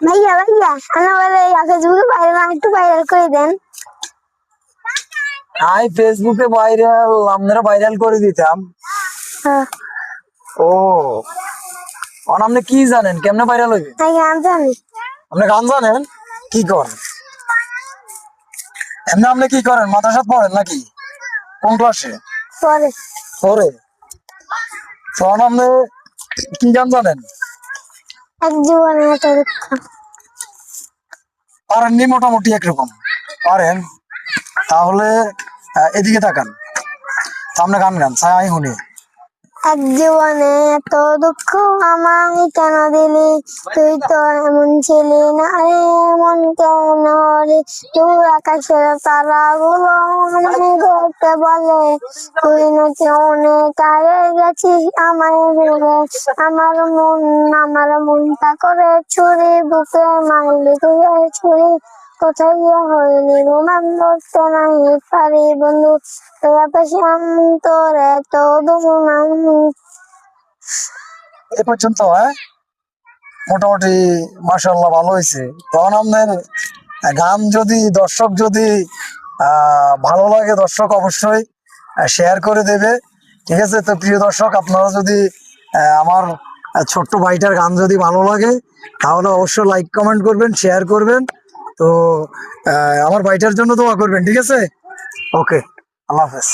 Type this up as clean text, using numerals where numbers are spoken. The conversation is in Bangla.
ভাইয়া ভাইয়া আমার ফেসবুকে ভাইরাল একটু ভাইরাল করে দেন। আমি ফেসবুকে ভাইরাল আমরা ভাইরাল করে দিতাম। হ্যাঁ, ও আপনি কি জানেন কেমনে ভাইরাল হইবে? আমি গান জানি। আপনি গান জানেন? কি করেন এমনি? আপনি কি করেন, মাদ্রাসাত পড়েন নাকি? কোন ক্লাসে পরে পড়ে? তখন আপনি কি গান জানেন? এক জীবনে এত দুঃখ। পারেননি? মোটামুটি একরকম পারেন। তাহলে এদিকে তাকান, সামনে গান গান চাই শুনি। এক জীবনে এত দুঃখ আমায় কেন দিলি, তুই তো এমন ছিলি না রে, এমন কেন রে? তুই আকাশের তারা গুলো আমায় দেখতে বলে, তুই নাকি অনেক আগে গেছিস আমায় ভুলে। আমার মনটা করে ছুরি বুকে মারলি তুই ছুরি, কোথায় গিয়ে হইলি রোমান ধরতে নাহি পারি বন্ধু, শান্তরে তো এ পর্যন্ত মোটামুটি মাশাআল্লাহ ভালো হয়েছে। তখন আপনার গান যদি দর্শক যদি ভালো লাগে, দর্শক অবশ্যই শেয়ার করে দেবে, ঠিক আছে? তো প্রিয় দর্শক, আপনারা যদি আমার ছোট্ট ভাইটার গান যদি ভালো লাগে তাহলে অবশ্যই লাইক কমেন্ট করবেন, শেয়ার করবেন। তো আমার ভাইটার জন্য দোয়া করবেন, ঠিক আছে? ওকে, আল্লাহ হাফেজ।